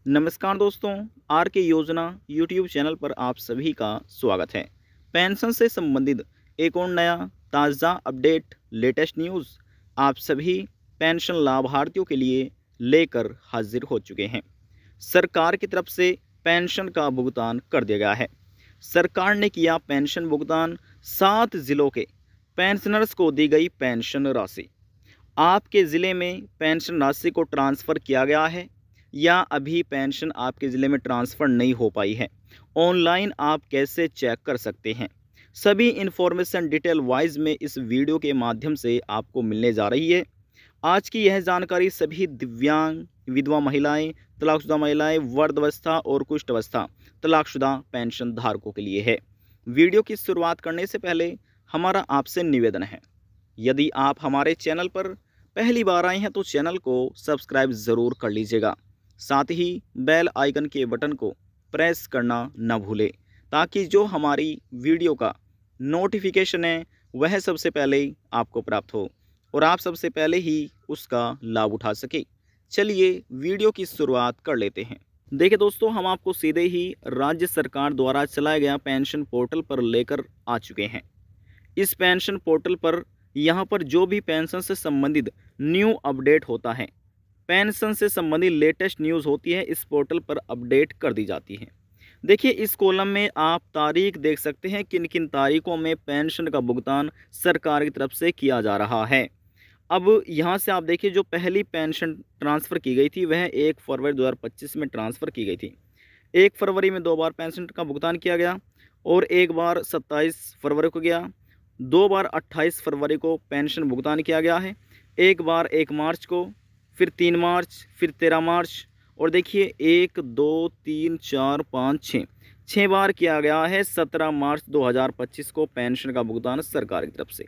नमस्कार दोस्तों, आर के योजना यूट्यूब चैनल पर आप सभी का स्वागत है। पेंशन से संबंधित एक और नया ताज़ा अपडेट लेटेस्ट न्यूज़ आप सभी पेंशन लाभार्थियों के लिए लेकर हाजिर हो चुके हैं। सरकार की तरफ से पेंशन का भुगतान कर दिया गया है। सरकार ने किया पेंशन भुगतान। 7 जिलों के पेंशनर्स को दी गई पेंशन राशि। आपके ज़िले में पेंशन राशि को ट्रांसफ़र किया गया है या अभी पेंशन आपके ज़िले में ट्रांसफ़र नहीं हो पाई है? ऑनलाइन आप कैसे चेक कर सकते हैं? सभी इन्फॉर्मेशन डिटेल वाइज में इस वीडियो के माध्यम से आपको मिलने जा रही है। आज की यह जानकारी सभी दिव्यांग, विधवा महिलाएं, तलाकशुदा महिलाएं, वृद्धावस्था और कुष्ठ अवस्था तलाकशुदा पेंशन धारकों के लिए है। वीडियो की शुरुआत करने से पहले हमारा आपसे निवेदन है, यदि आप हमारे चैनल पर पहली बार आए हैं तो चैनल को सब्सक्राइब ज़रूर कर लीजिएगा। साथ ही बेल आइकन के बटन को प्रेस करना न भूलें, ताकि जो हमारी वीडियो का नोटिफिकेशन है वह सबसे पहले आपको प्राप्त हो और आप सबसे पहले ही उसका लाभ उठा सके। चलिए वीडियो की शुरुआत कर लेते हैं। देखिए दोस्तों, हम आपको सीधे ही राज्य सरकार द्वारा चलाया गया पेंशन पोर्टल पर लेकर आ चुके हैं। इस पेंशन पोर्टल पर यहाँ पर जो भी पेंशन से संबंधित न्यू अपडेट होता है, पेंशन से संबंधित लेटेस्ट न्यूज़ होती है, इस पोर्टल पर अपडेट कर दी जाती है। देखिए, इस कॉलम में आप तारीख देख सकते हैं, किन किन तारीखों में पेंशन का भुगतान सरकार की तरफ से किया जा रहा है। अब यहाँ से आप देखिए, जो पहली पेंशन ट्रांसफ़र की गई थी वह 1 फरवरी 2025 में ट्रांसफ़र की गई थी। 1 फरवरी में 2 बार पेंशन का भुगतान किया गया और एक बार 27 फरवरी को गया, 2 बार 28 फरवरी को पेंशन भुगतान किया गया है, एक बार 1 मार्च को, फिर 3 मार्च, फिर 13 मार्च और देखिए 1 2 3 4 5 6 बार किया गया है 17 मार्च 2025 को पेंशन का भुगतान सरकार की तरफ से।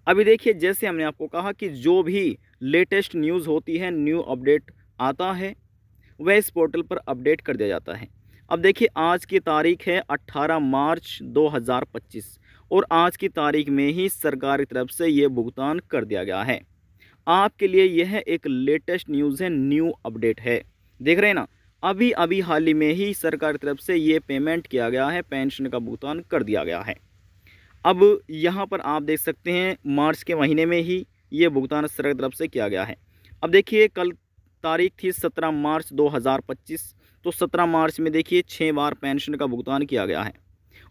अभी देखिए, जैसे हमने आपको कहा कि जो भी लेटेस्ट न्यूज़ होती है, न्यू अपडेट आता है, वह इस पोर्टल पर अपडेट कर दिया जाता है। अब देखिए, आज की तारीख है 18 मार्च 2025 और आज की तारीख में ही सरकार की तरफ से ये भुगतान कर दिया गया है। आपके लिए यह एक लेटेस्ट न्यूज़ है, न्यू अपडेट है। देख रहे हैं ना, अभी अभी हाल ही में ही सरकार की तरफ से ये पेमेंट किया गया है, पेंशन का भुगतान कर दिया गया है। अब यहाँ पर आप देख सकते हैं, मार्च के महीने में ही ये भुगतान सरकार की तरफ से किया गया है। अब देखिए, कल तारीख थी 17 मार्च 2025, तो 17 मार्च में देखिए 6 बार पेंशन का भुगतान किया गया है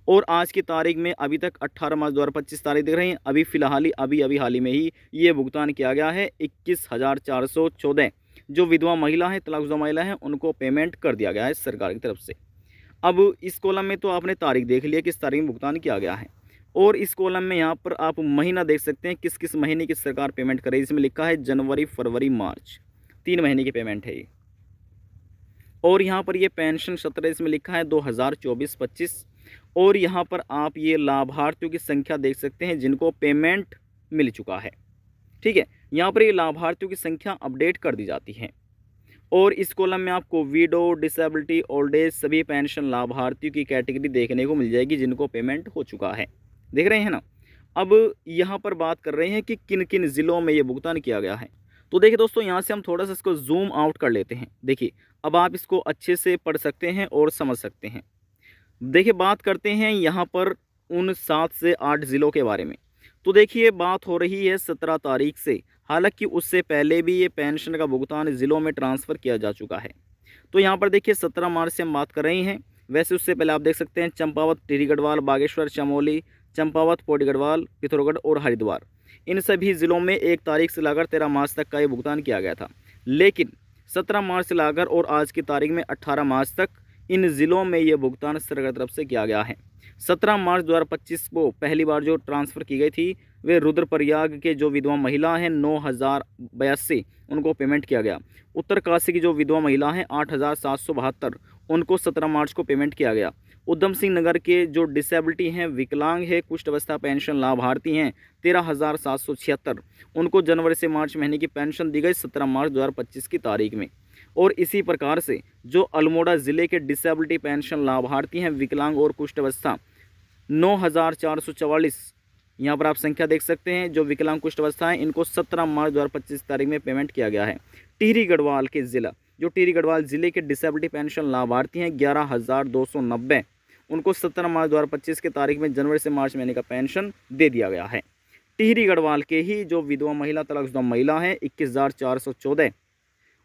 और आज की तारीख में अभी तक 18 मार्च 2025 तारीख देख रहे हैं, अभी फ़िलहाल ही अभी हाल ही में ही ये भुगतान किया गया है। 21,414 जो विधवा महिला हैं, तलाकशुदा महिला हैं, उनको पेमेंट कर दिया गया है सरकार की तरफ से। अब इस कॉलम में तो आपने तारीख देख लिया, किस तारीख में भुगतान किया गया है, और इस कॉलम में यहाँ पर आप महीना देख सकते हैं, किस किस महीने की सरकार पेमेंट करे। इसमें लिखा है जनवरी, फरवरी, मार्च, 3 महीने की पेमेंट है ये। और यहाँ पर ये पेंशन सत्र इसमें लिखा है 2024-25 और यहाँ पर आप ये लाभार्थियों की संख्या देख सकते हैं जिनको पेमेंट मिल चुका है। ठीक है, यहाँ पर ये लाभार्थियों की संख्या अपडेट कर दी जाती है और इस कॉलम में आपको विडो, डिसेबिलिटी, ओल्ड एज सभी पेंशन लाभार्थियों की कैटेगरी देखने को मिल जाएगी जिनको पेमेंट हो चुका है। देख रहे हैं ना। अब यहाँ पर बात कर रहे हैं कि किन किन ज़िलों में ये भुगतान किया गया है। तो देखिए दोस्तों, यहाँ से हम थोड़ा सा इसको जूम आउट कर लेते हैं। देखिए, अब आप इसको अच्छे से पढ़ सकते हैं और समझ सकते हैं। देखिए, बात करते हैं यहाँ पर उन 7 से 8 ज़िलों के बारे में। तो देखिए, बात हो रही है 17 तारीख से, हालांकि उससे पहले भी ये पेंशन का भुगतान ज़िलों में ट्रांसफ़र किया जा चुका है। तो यहाँ पर देखिए 17 मार्च से हम बात कर रहे हैं। वैसे उससे पहले आप देख सकते हैं चंपावत, टिहरी गढ़वाल, बागेश्वर, चमोली, चंपावत, पौड़ी गढ़वाल, पिथौरागढ़ और हरिद्वार, इन सभी ज़िलों में 1 तारीख से लाकर 13 मार्च तक का ये भुगतान किया गया था। लेकिन 17 मार्च से लाकर और आज की तारीख में 18 मार्च तक इन ज़िलों में ये भुगतान सरकार की तरफ से किया गया है। 17 मार्च 2025 को पहली बार जो ट्रांसफ़र की गई थी वे रुद्रप्रयाग के जो विधवा महिला हैं 9,082 उनको पेमेंट किया गया। उत्तरकाशी की जो विधवा महिला हैं 8,772 उनको 17 मार्च को पेमेंट किया गया। उधम सिंह नगर के जो डिसेबिलिटी हैं, विकलांग है, कुष्ठ अवस्था पेंशन लाभार्थी हैं 13,776 उनको जनवरी से मार्च महीने की पेंशन दी गई 17 मार्च 2025 की तारीख में। और इसी प्रकार से जो अल्मोड़ा ज़िले के डिसेबिलिटी पेंशन लाभार्थी हैं, विकलांग और कुष्ठ अवस्था 9,444 यहाँ पर आप संख्या देख सकते हैं, जो विकलांग कुष्ठ अवस्था है इनको 17 मार्च 2025 तारीख में पेमेंट किया गया है। टिहरी गढ़वाल के ज़िला जो टिहरी गढ़वाल जिले के डिसेबिलिटी पेंशन लाभार्थी हैं 11,290, उनको 17 मार्च 2025 के तारीख में जनवरी से मार्च महीने का पेंशन दे दिया गया है। टिहरी गढ़वाल के ही जो विधवा महिला तलाकशुदा महिला हैं 21,414,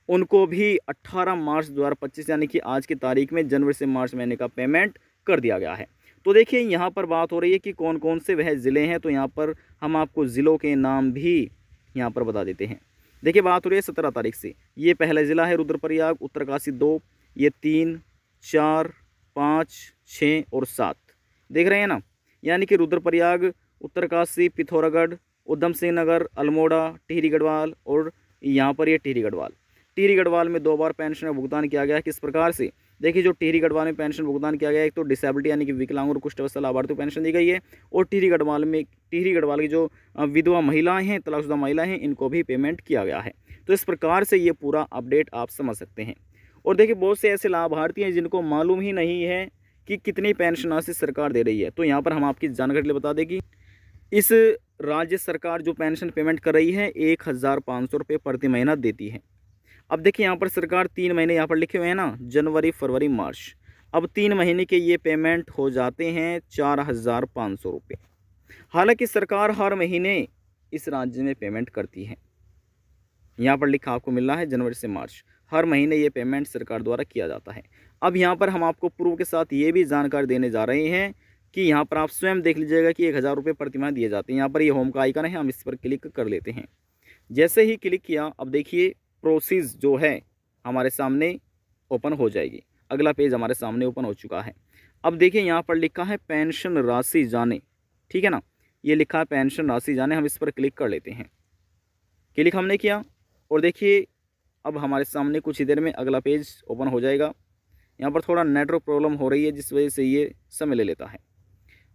उनको भी 18 मार्च 2025 यानी कि आज की तारीख में जनवरी से मार्च महीने का पेमेंट कर दिया गया है। तो देखिए यहाँ पर बात हो रही है कि कौन कौन से वह ज़िले हैं, तो यहाँ पर हम आपको ज़िलों के नाम भी यहाँ पर बता देते हैं। देखिए बात हो रही है 17 तारीख से। ये पहला ज़िला है रुद्रप्रयाग, उत्तरकाशी 2, ये 3, 4, 5, 6 और 7 देख रहे हैं ना, यानी कि रुद्रप्रयाग, उत्तरकाशी, पिथौरागढ़, उधम सिंह नगर, अल्मोड़ा, टिहरी गढ़वाल और यहाँ पर ये टिहरी गढ़वाल। टिहरी गढ़वाल में 2 बार पेंशन का भुगतान किया गया है। किस प्रकार से, देखिए जो टिहरी गढ़वाल में पेंशन भुगतान किया गया है, एक तो डिसेबिलिटी यानी कि विकलांग और कुष्ठ अवस्था लाभार्थी को पेंशन दी गई है, और टिहरी गढ़वाल की जो विधवा महिलाएं हैं, तलाकशुदा महिलाएं हैं, इनको भी पेमेंट किया गया है। तो इस प्रकार से ये पूरा अपडेट आप समझ सकते हैं। और देखिए बहुत से ऐसे लाभार्थी हैं जिनको मालूम ही नहीं है कि कितनी पेंशन राशि सरकार दे रही है। तो यहाँ पर हम आपकी जानकारी के लिए बता दें कि इस राज्य सरकार जो पेंशन पेमेंट कर रही है 1,500 रुपये प्रति महीना देती है। अब देखिए यहाँ पर सरकार 3 महीने यहाँ पर लिखे हुए हैं ना, जनवरी, फरवरी, मार्च। अब 3 महीने के ये पेमेंट हो जाते हैं 4,500 रुपये। हालांकि सरकार हर महीने इस राज्य में पेमेंट करती है, यहाँ पर लिखा आपको मिल रहा है जनवरी से मार्च, हर महीने ये पेमेंट सरकार द्वारा किया जाता है। अब यहाँ पर हम आपको प्रूफ के साथ ये भी जानकारी देने जा रहे हैं कि यहाँ पर आप स्वयं देख लीजिएगा कि 1,000 रुपये प्रति माह दिए जाते हैं। यहाँ पर ये होम का आइकन है, हम इस पर क्लिक कर लेते हैं। जैसे ही क्लिक किया, अब देखिए प्रोसेस जो है हमारे सामने ओपन हो जाएगी। अगला पेज हमारे सामने ओपन हो चुका है। अब देखिए यहाँ पर लिखा है पेंशन राशि जाने, ठीक है ना, ये लिखा है पेंशन राशि जाने, हम इस पर क्लिक कर लेते हैं। क्लिक हमने किया और देखिए अब हमारे सामने कुछ ही देर में अगला पेज ओपन हो जाएगा। यहाँ पर थोड़ा नेटवर्क प्रॉब्लम हो रही है जिस वजह से ये समय ले लेता है।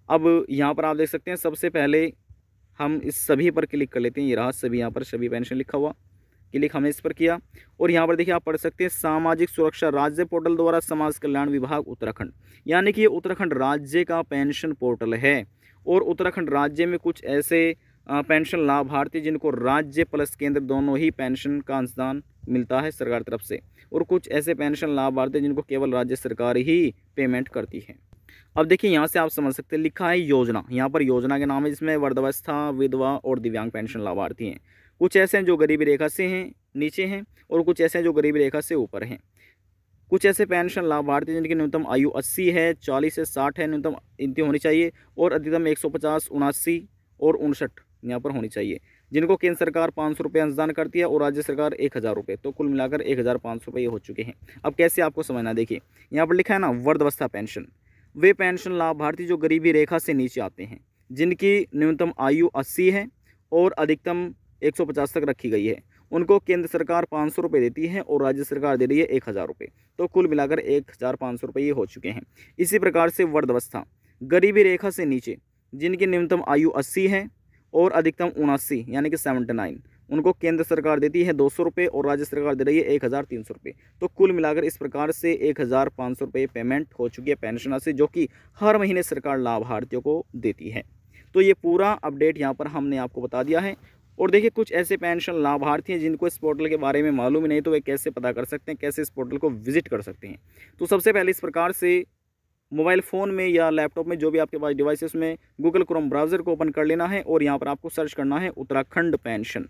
अब यहाँ पर आप देख सकते हैं सबसे पहले हम इस सभी पर क्लिक कर लेते हैं। ये रहा सभी, यहाँ पर सभी पेंशन लिखा हुआ, क्लिक हमने इस पर किया और यहाँ पर देखिए आप पढ़ सकते हैं सामाजिक सुरक्षा राज्य पोर्टल द्वारा समाज कल्याण विभाग उत्तराखंड, यानी कि ये उत्तराखंड राज्य का पेंशन पोर्टल है। और उत्तराखंड राज्य में कुछ ऐसे पेंशन लाभार्थी जिनको राज्य प्लस केंद्र दोनों ही पेंशन का अंशदान मिलता है सरकार तरफ से, और कुछ ऐसे पेंशन लाभार्थी जिनको केवल राज्य सरकार ही पेमेंट करती है। अब देखिए यहाँ से आप समझ सकते हैं लिखा है योजना, यहाँ पर योजना के नाम है जिसमें वृद्धावस्था, विधवा और दिव्यांग पेंशन लाभार्थी हैं। कुछ ऐसे हैं जो गरीबी रेखा से हैं नीचे हैं, और कुछ ऐसे हैं जो गरीबी रेखा से ऊपर हैं। कुछ ऐसे पेंशन लाभार्थी जिनकी न्यूनतम आयु 80 है, 40 से 60 है, न्यूनतम इनती होनी चाहिए, और अधिकतम 150, 79 और 59 यहाँ पर होनी चाहिए, जिनको केंद्र सरकार 500 रुपये अंशदान करती है और राज्य सरकार 1,000 रुपये, तो कुल मिलाकर 1,500 रुपये हो चुके हैं। अब कैसे आपको समझना, देखिए यहाँ पर लिखा है ना वृद्धावस्था पेंशन, वे पेंशन लाभार्थी जो गरीबी रेखा से नीचे आते हैं, जिनकी न्यूनतम आयु 80 है और अधिकतम 150 तक रखी गई है, उनको केंद्र सरकार 500 रुपये देती है और राज्य सरकार दे रही है 1,000 रुपये, तो कुल मिलाकर 1,500 रुपये ये हो चुके हैं। इसी प्रकार से वृद्धावस्था गरीबी रेखा से नीचे जिनकी न्यूनतम आयु 80 है और अधिकतम 79 यानी कि 79, उनको केंद्र सरकार देती है 200 रुपये और राज्य सरकार दे रही है 1,300 रुपये, तो कुल मिलाकर इस प्रकार से 1,500 रुपये पेमेंट हो चुकी है पेंशन राशि, जो कि हर महीने सरकार लाभार्थियों को देती है। तो ये पूरा अपडेट यहाँ पर हमने आपको बता दिया है। और देखिए कुछ ऐसे पेंशन लाभार्थी हैं जिनको इस पोर्टल के बारे में मालूम ही नहीं, तो वे कैसे पता कर सकते हैं, कैसे इस पोर्टल को विजिट कर सकते हैं। तो सबसे पहले इस प्रकार से मोबाइल फ़ोन में या लैपटॉप में जो भी आपके पास डिवाइस है उसमें गूगल क्रोम ब्राउज़र को ओपन कर लेना है और यहाँ पर आपको सर्च करना है उत्तराखंड पेंशन।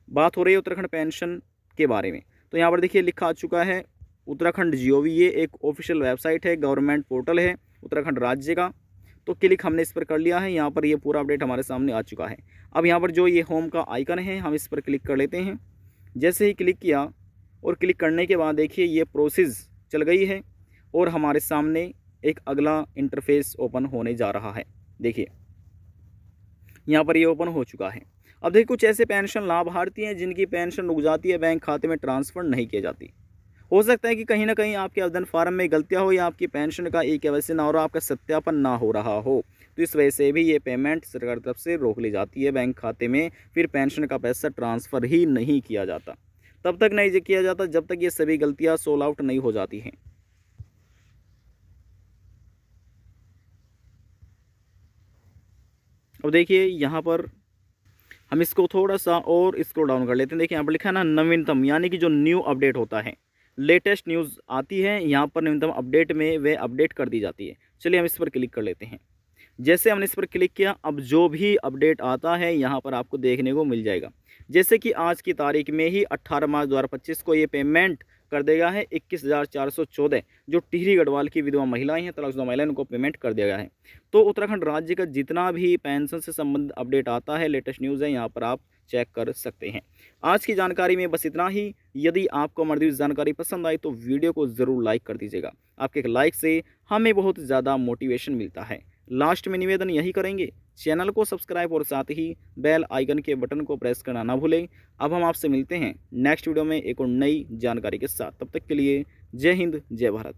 बात हो रही है उत्तराखंड पेंशन के बारे में, तो यहाँ पर देखिए लिखा आ चुका है उत्तराखंड GOV, ये एक ऑफिशियल वेबसाइट है, गवर्नमेंट पोर्टल है उत्तराखंड राज्य का। तो क्लिक हमने इस पर कर लिया है, यहाँ पर ये पूरा अपडेट हमारे सामने आ चुका है। अब यहाँ पर जो ये होम का आइकन है हम इस पर क्लिक कर लेते हैं। जैसे ही क्लिक किया और क्लिक करने के बाद देखिए ये प्रोसेस चल गई है और हमारे सामने एक अगला इंटरफेस ओपन होने जा रहा है। देखिए यहाँ पर ये ओपन हो चुका है। अब देखिए कुछ ऐसे पेंशन लाभार्थी हैं जिनकी पेंशन रुक जाती है, बैंक खाते में ट्रांसफ़र नहीं की जाती। हो सकता है कि कहीं ना कहीं आपके आवेदन फार्म में गलतियां हो या आपकी पेंशन का KYC ना हो रहा, आपका सत्यापन ना हो रहा हो, तो इस वजह से भी ये पेमेंट सरकार की तरफ से रोक ली जाती है बैंक खाते में, फिर पेंशन का पैसा ट्रांसफ़र ही नहीं किया जाता। तब तक नहीं किया जाता जब तक ये सभी गलतियां सोल्व आउट नहीं हो जाती हैं। अब देखिए यहाँ पर हम इसको थोड़ा सा और स्क्रॉल डाउन कर लेते हैं। देखिए यहाँ पर लिखा है ना नवीनतम, यानी कि जो न्यू अपडेट होता है लेटेस्ट न्यूज़ आती है, यहाँ पर न्यूनतम अपडेट में वे अपडेट कर दी जाती है। चलिए हम इस पर क्लिक कर लेते हैं। जैसे हमने इस पर क्लिक किया, अब जो भी अपडेट आता है यहाँ पर आपको देखने को मिल जाएगा। जैसे कि आज की तारीख में ही 18 मार्च 2025 को ये पेमेंट कर दिया गया है 21,414 जो टिहरी गढ़वाल की विधवा महिलाएं हैं, तलाकशुदा महिलाएं, उनको पेमेंट कर दिया गया है। तो उत्तराखंड राज्य का जितना भी पेंशन से संबंधित अपडेट आता है, लेटेस्ट न्यूज़ है, यहाँ पर आप चेक कर सकते हैं। आज की जानकारी में बस इतना ही। यदि आपको हमारी जानकारी पसंद आई तो वीडियो को ज़रूर लाइक कर दीजिएगा। आपके एक लाइक से हमें बहुत ज़्यादा मोटिवेशन मिलता है। लास्ट में निवेदन यही करेंगे, चैनल को सब्सक्राइब और साथ ही बेल आइकन के बटन को प्रेस करना ना भूलें। अब हम आपसे मिलते हैं नेक्स्ट वीडियो में एक और नई जानकारी के साथ। तब तक के लिए जय हिंद, जय भारत।